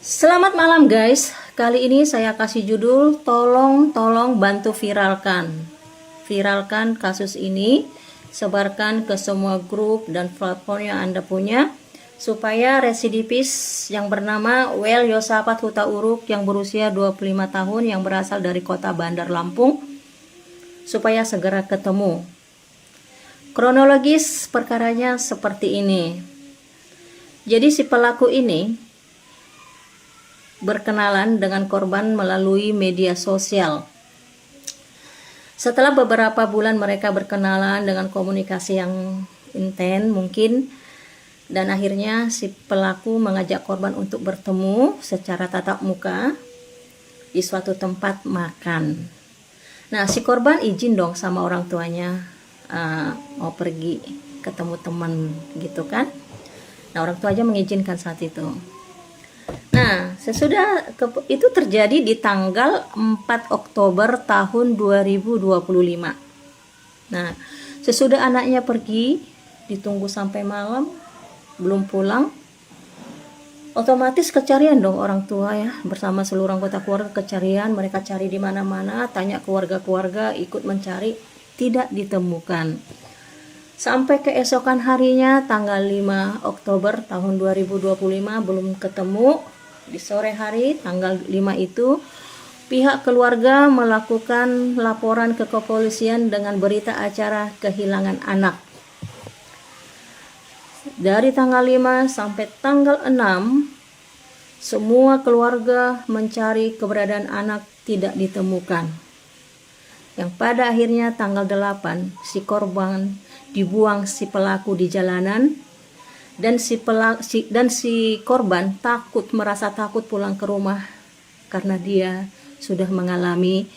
Selamat malam guys. Kali ini saya kasih judul tolong bantu viralkan. Viralkan kasus ini, sebarkan ke semua grup dan platform yang Anda punya supaya residivis yang bernama Wel Yosafat Huta Uruk yang berusia 25 tahun yang berasal dari kota Bandar Lampung supaya segera ketemu. Kronologis perkaranya seperti ini. Jadi si pelaku ini berkenalan dengan korban melalui media sosial. Setelah beberapa bulan mereka berkenalan dengan komunikasi yang intens mungkin, dan akhirnya si pelaku mengajak korban untuk bertemu secara tatap muka di suatu tempat makan. Nah, si korban izin dong sama orang tuanya mau pergi ketemu teman gitu kan. Nah, orang tua aja mengizinkan saat itu. Nah, itu terjadi di tanggal 4 Oktober tahun 2025. Nah, sesudah anaknya pergi, ditunggu sampai malam, belum pulang, otomatis kecarian dong orang tua ya, bersama seluruh anggota keluarga kecarian, mereka cari di mana-mana, tanya keluarga-keluarga, ikut mencari, tidak ditemukan. Sampai keesokan harinya tanggal 5 Oktober tahun 2025 belum ketemu. Di sore hari tanggal 5 itu pihak keluarga melakukan laporan ke kepolisian dengan berita acara kehilangan anak. Dari tanggal 5 sampai tanggal 6 semua keluarga mencari keberadaan anak tidak ditemukan. Yang pada akhirnya tanggal 8 si korban dibuang si pelaku di jalanan, dan si korban merasa takut pulang ke rumah karena dia sudah mengalami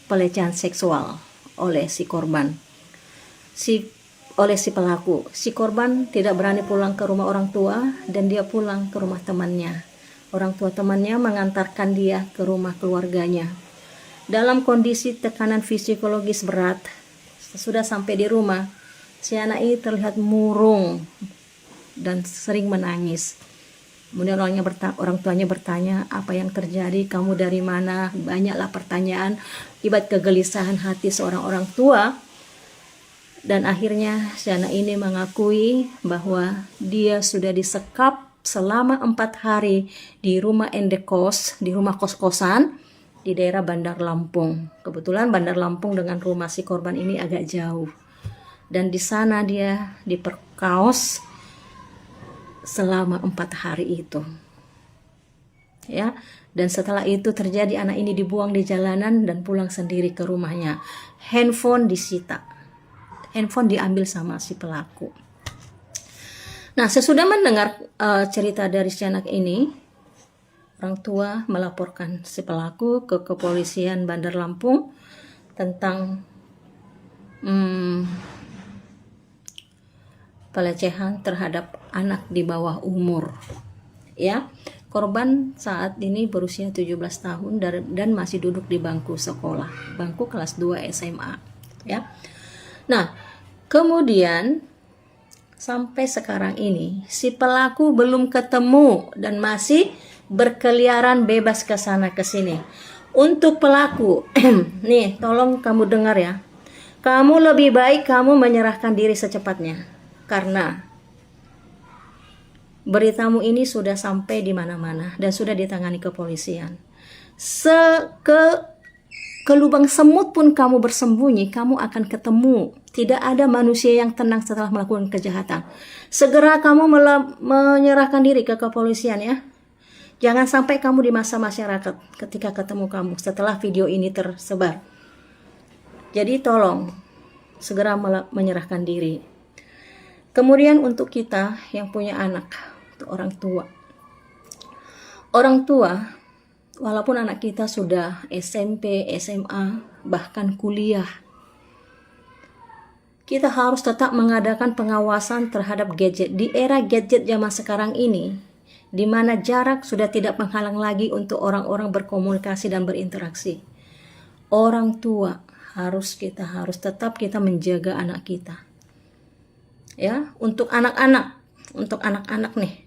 pelecehan seksual oleh si korban, oleh si pelaku. Si korban tidak berani pulang ke rumah orang tua dan dia pulang ke rumah temannya. Orang tua temannya mengantarkan dia ke rumah keluarganya. Dalam kondisi tekanan psikologis berat, sudah sampai di rumah, si anak ini terlihat murung dan sering menangis. Kemudian orang tuanya bertanya, apa yang terjadi, kamu dari mana? Banyaklah pertanyaan, akibat kegelisahan hati seorang orang tua. Dan akhirnya si anak ini mengakui bahwa dia sudah disekap selama 4 hari di rumah indekos, di rumah kos-kosan di daerah Bandar Lampung. Kebetulan Bandar Lampung dengan rumah si korban ini agak jauh. Dan di sana dia diperkaos selama 4 hari itu. Ya, dan setelah itu terjadi anak ini dibuang di jalanan dan pulang sendiri ke rumahnya. Handphone disita. Handphone diambil sama si pelaku. Nah, sesudah mendengar cerita dari si anak ini, orang tua melaporkan si pelaku ke kepolisian Bandar Lampung tentang pelecehan terhadap anak di bawah umur. Ya, korban saat ini berusia 17 tahun dan masih duduk di bangku sekolah, bangku kelas 2 SMA. Ya. Nah, kemudian sampai sekarang ini si pelaku belum ketemu dan masih berkeliaran bebas ke sana ke sini. Untuk pelaku, nih tolong kamu dengar ya. Kamu lebih baik kamu menyerahkan diri secepatnya, karena beritamu ini sudah sampai di mana-mana dan sudah ditangani kepolisian. Ke lubang semut pun kamu bersembunyi, kamu akan ketemu. Tidak ada manusia yang tenang setelah melakukan kejahatan. Segera kamu menyerahkan diri ke kepolisian ya. Jangan sampai kamu di masa masyarakat ketika ketemu kamu setelah video ini tersebar. Jadi tolong segera menyerahkan diri. Kemudian untuk kita yang punya anak, untuk orang tua. Orang tua, walaupun anak kita sudah SMP, SMA, bahkan kuliah, kita harus tetap mengadakan pengawasan terhadap gadget. Di era gadget zaman sekarang ini, di mana jarak sudah tidak menghalang lagi untuk orang-orang berkomunikasi dan berinteraksi. Orang tua harus tetap kita menjaga anak kita. Ya, untuk anak-anak nih.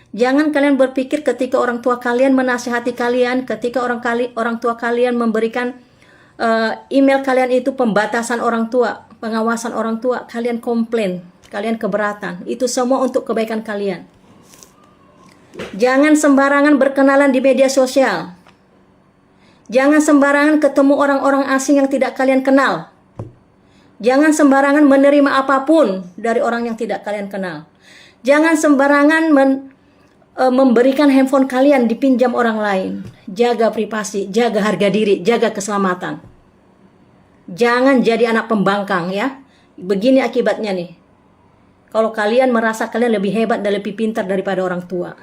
Jangan kalian berpikir ketika orang tua kalian menasihati kalian, ketika orang tua kalian memberikan email kalian itu pembatasan orang tua, pengawasan orang tua, kalian komplain, kalian keberatan. Itu semua untuk kebaikan kalian. Jangan sembarangan berkenalan di media sosial. Jangan sembarangan ketemu orang-orang asing yang tidak kalian kenal. Jangan sembarangan menerima apapun dari orang yang tidak kalian kenal. Jangan sembarangan memberikan handphone kalian dipinjam orang lain. Jaga privasi, jaga harga diri, jaga keselamatan. Jangan jadi anak pembangkang ya. Begini akibatnya nih. Kalau kalian merasa kalian lebih hebat dan lebih pintar daripada orang tua.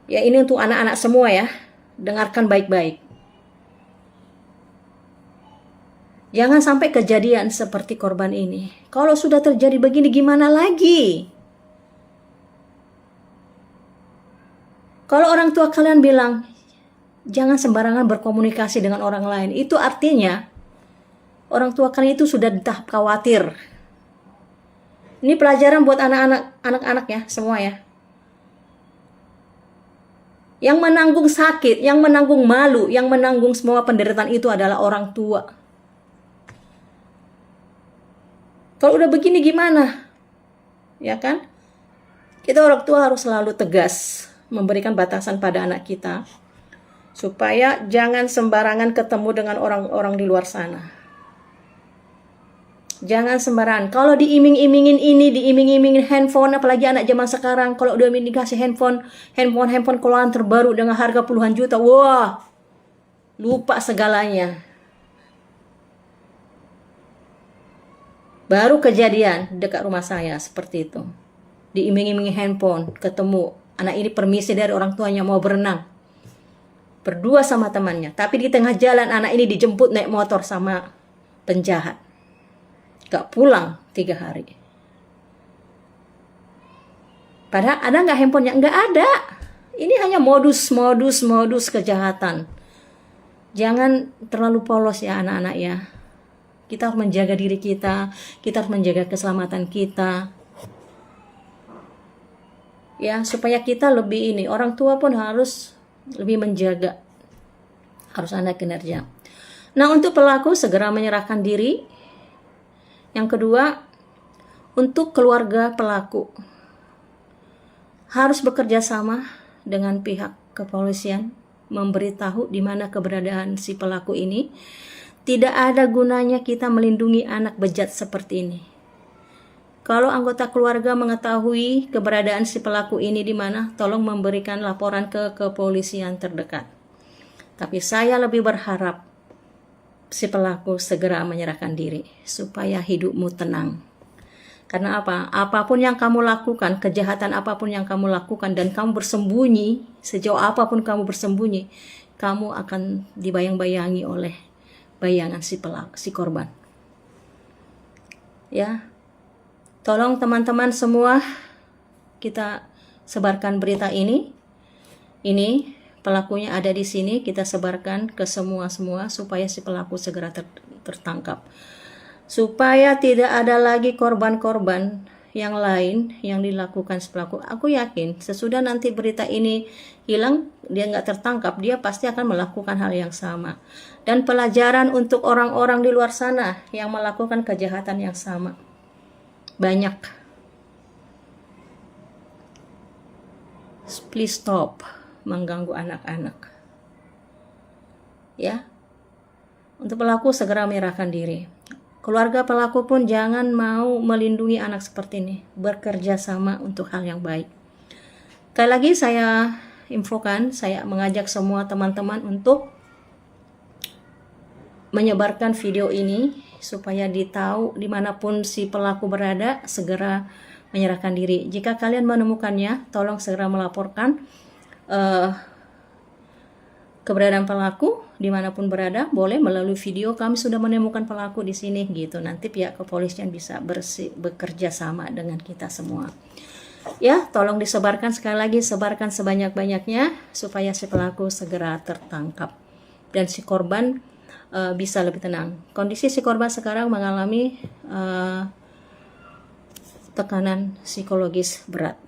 Ya, ini untuk anak-anak semua ya. Dengarkan baik-baik. Jangan sampai kejadian seperti korban ini. Kalau sudah terjadi begini, gimana lagi? Kalau orang tua kalian bilang, jangan sembarangan berkomunikasi dengan orang lain. Itu artinya, orang tua kalian itu sudah di tahap khawatir. Ini pelajaran buat anak-anak ya, semua ya. Yang menanggung sakit, yang menanggung malu, yang menanggung semua penderitaan itu adalah orang tua. Kalau udah begini gimana? Ya kan? Kita orang tua harus selalu tegas memberikan batasan pada anak kita supaya jangan sembarangan ketemu dengan orang-orang di luar sana. Jangan sembarangan. Kalau diiming-imingin ini, diiming-imingin handphone, apalagi anak zaman sekarang, kalau udah dikasih handphone keluaran terbaru dengan harga puluhan juta, wah, lupa segalanya. Baru kejadian dekat rumah saya seperti itu. Diiming-imingin handphone, ketemu anak ini permisi dari orang tuanya mau berenang. Berdua sama temannya, tapi di tengah jalan anak ini dijemput naik motor sama penjahat. Gak pulang 3 hari. Padahal ada nggak handphonenya? Nggak ada. Ini hanya modus kejahatan. Jangan terlalu polos ya anak-anak ya. Kita harus menjaga diri kita harus menjaga keselamatan kita. Ya, supaya kita lebih ini, orang tua pun harus lebih menjaga. Harus ada kinerja. Nah, untuk pelaku segera menyerahkan diri. Yang kedua, untuk keluarga pelaku harus bekerja sama dengan pihak kepolisian, memberitahu di mana keberadaan si pelaku ini. Tidak ada gunanya kita melindungi anak bejat seperti ini. Kalau anggota keluarga mengetahui keberadaan si pelaku ini di mana, tolong memberikan laporan ke kepolisian terdekat. Tapi saya lebih berharap si pelaku segera menyerahkan diri supaya hidupmu tenang. Karena apa? Apapun yang kamu lakukan, kejahatan apapun yang kamu lakukan dan kamu bersembunyi, sejauh apapun kamu bersembunyi, kamu akan dibayang-bayangi oleh bayangan si korban. Ya. Tolong teman-teman semua kita sebarkan berita ini. Ini pelakunya ada di sini, kita sebarkan ke semua supaya si pelaku segera tertangkap. Supaya tidak ada lagi korban-korban yang lain yang dilakukan si pelaku. Aku yakin sesudah nanti berita ini hilang, dia nggak tertangkap, dia pasti akan melakukan hal yang sama. Dan pelajaran untuk orang-orang di luar sana yang melakukan kejahatan yang sama. Banyak. Please stop mengganggu anak-anak. Ya. Untuk pelaku segera menyerahkan diri. Keluarga pelaku pun jangan mau melindungi anak seperti ini. Bekerja sama untuk hal yang baik. Sekali lagi saya infokan, saya mengajak semua teman-teman untuk menyebarkan video ini supaya ditahu dimanapun si pelaku berada, segera menyerahkan diri. Jika kalian menemukannya, tolong segera melaporkan keberadaan pelaku dimanapun berada. Boleh melalui video, kami sudah menemukan pelaku di sini gitu. Nanti pihak kepolisian bisa bekerja sama dengan kita semua. Ya, tolong disebarkan sekali lagi, sebarkan sebanyak-banyaknya supaya si pelaku segera tertangkap dan si korban bisa lebih tenang. Kondisi si korban sekarang mengalami tekanan psikologis berat.